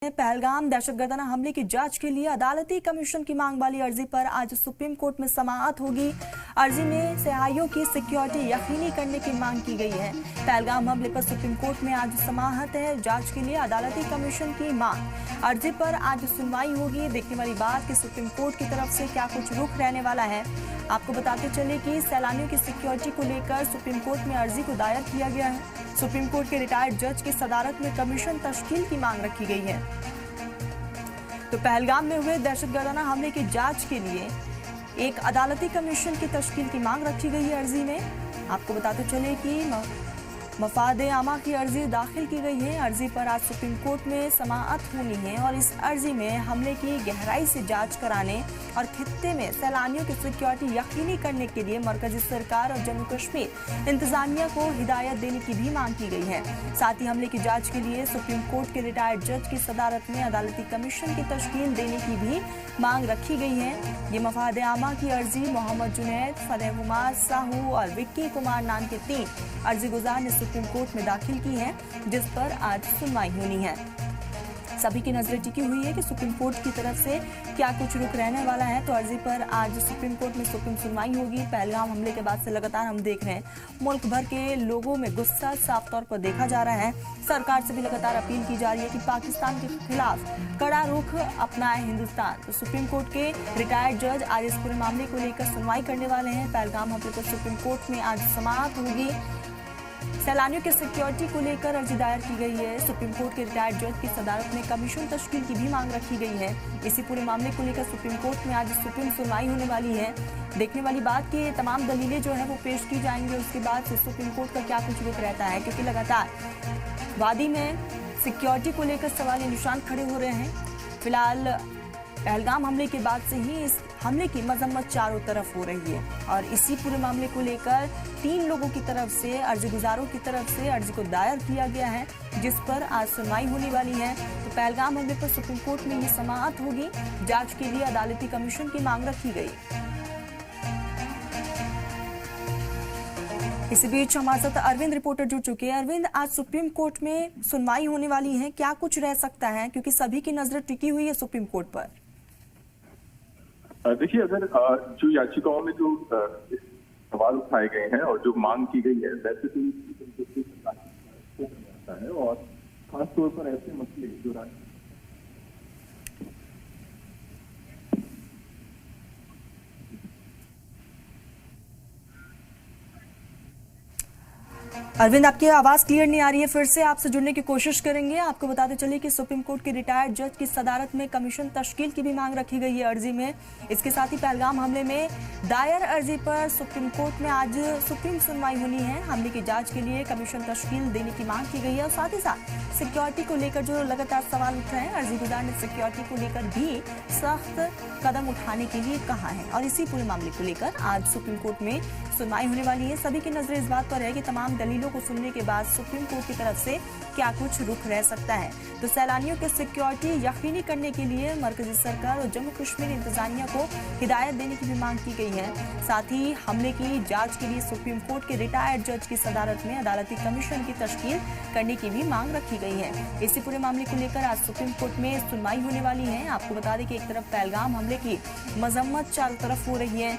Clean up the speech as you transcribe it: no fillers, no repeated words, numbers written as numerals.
पहलगाम दहशतगर्दाना हमले की जांच के लिए अदालती कमीशन की मांग वाली अर्जी पर आज सुप्रीम कोर्ट में समाअत होगी। अर्जी में सहाइयों की सिक्योरिटी यकीनी करने की मांग की गई है। पहलगाम हमले पर सुप्रीम कोर्ट में आज समाअत है। जांच के लिए अदालती कमीशन की मांग अर्जी पर आज सुनवाई होगी। देखने वाली बात कि सुप्रीम कोर्ट की तरफ से क्या कुछ रुख रहने वाला है। आपको बताते चले कि सैलानियों की सिक्योरिटी को लेकर सुप्रीम कोर्ट में अर्जी को दायर किया गया है। सुप्रीम कोर्ट के रिटायर्ड जज की सदारत में कमीशन तश्कील की मांग रखी गई है। तो पहलगाम में हुए दहशतगर्दाना हमले की जांच के लिए एक अदालती कमीशन की तश्कील की मांग रखी गई है। अर्जी में आपको बताते चले कि मफाद आमा की अर्जी दाखिल की गई है। अर्जी पर आज सुप्रीम कोर्ट में समाअत होनी है और इस अर्जी में हमले की गहराई से जांच कराने और खित्ते में सैलानियों की सिक्योरिटी यकीनी करने के लिए मरकजी सरकार और जम्मू कश्मीर इंतजामिया को हिदायत देने की भी मांग की गई है। साथ ही हमले की जांच के लिए सुप्रीम कोर्ट के रिटायर्ड जज की सदारत में अदालती कमीशन की तश्कील देने की भी मांग रखी गई है। ये मफाद आमा की अर्जी मोहम्मद जुनैद, फतेह कुमार साहू और विक्की कुमार नाम के 3 अर्जी गुजार ने सुप्रीम कोर्ट में दाखिल की है, जिस पर आज सुनवाई होनी है। सभी की नजरें टिकी हुई है कि सुप्रीम कोर्ट की तरफ से क्या कुछ रुख रहने वाला है। तो अर्जी पर आज सुप्रीम कोर्ट में सुनवाई होगी। पहलगाम हमले के बाद से लगातार हम देख रहे हैं मुल्क भर के लोगों में गुस्सा साफ तौर पर देखा जा रहा है। सरकार से भी लगातार अपील की जा रही है कि पाकिस्तान के खिलाफ कड़ा रुख अपनाए हिंदुस्तान। तो सुप्रीम कोर्ट के रिटायर्ड जज आज इस पूरे मामले को लेकर सुनवाई करने वाले हैं। पहलगाम हमले पर सुप्रीम कोर्ट में आज समाअत होगी। सैलानियों की सिक्योरिटी को लेकर अर्जी दायर की गई है। सुप्रीम कोर्ट के रिटायर्ड जज की सदारत में कमीशन तश्कील की भी मांग रखी गई है। इसी पूरे मामले को लेकर सुप्रीम कोर्ट में आज सुप्रीम सुनवाई होने वाली है। देखने वाली बात कि तमाम दलीलें जो है वो पेश की जाएंगी। उसके बाद से सुप्रीम कोर्ट का क्या कुछ रुख रहता है, क्योंकि लगातार वादी में सिक्योरिटी को लेकर सवाल निशान खड़े हो रहे हैं। फिलहाल पहलगाम हमले के बाद से ही इस हमले की मजम्मत चारों तरफ हो रही है और इसी पूरे मामले को लेकर 3 लोगों की तरफ से अर्जी गुजारों की तरफ से अर्जी को दायर किया गया है, जिस पर आज सुनवाई होने वाली है। तो पहलगाम हमले पर सुप्रीम कोर्ट में ये समाअत होगी। जांच के लिए अदालती कमीशन की मांग रखी गई। इसी बीच हमारे साथ अरविंद रिपोर्टर जुड़ चुके हैं। अरविंद, आज सुप्रीम कोर्ट में सुनवाई होने वाली है, क्या कुछ रह सकता है, क्योंकि सभी की नजर टिकी हुई है सुप्रीम कोर्ट पर। देखिए, अगर जो याचिकाओं में जो सवाल उठाए गए हैं और जो मांग की गई है, वैसे तो है और खासतौर पर ऐसे मसले जो अरविंद, आपकी आवाज क्लियर नहीं आ रही है, फिर से आपसे जुड़ने की कोशिश करेंगे। आपको बताते चले कि सुप्रीम कोर्ट के रिटायर्ड जज की सदारत में कमीशन तश्कील की भी मांग रखी गई है अर्जी में। इसके साथ ही पहलगाम हमले में दायर अर्जी पर सुप्रीम कोर्ट में आज सुप्रीम सुनवाई होनी है। हमले की जांच के लिए कमीशन तश्कील देने की मांग की गई है और साथ ही साथ सिक्योरिटी को लेकर जो लगातार सवाल उठ रहे हैं, अर्जी गुजार ने सिक्योरिटी को लेकर भी सख्त कदम उठाने के लिए कहा है और इसी पूरे मामले को लेकर आज सुप्रीम कोर्ट में सुनवाई होने वाली है। सभी की नजरें इस बात पर है कि तमाम दलीलों को सुनने के बाद सुप्रीम कोर्ट की तरफ से क्या कुछ रुख रह सकता है। तो सैलानियों की सिक्योरिटी यकीनी करने के लिए मरकजी सरकार और जम्मू कश्मीर इंतजामिया को हिदायत देने की भी मांग की गई है। साथ ही हमले की जांच के लिए सुप्रीम कोर्ट के रिटायर्ड जज की सदारत में अदालती कमीशन की तश्कील करने की भी मांग रखी गई है। इसी पूरे मामले को लेकर आज सुप्रीम कोर्ट में सुनवाई होने वाली है। आपको बता दें कि एक तरफ पहलगाम हमले की मजम्मत चारों तरफ हो रही है।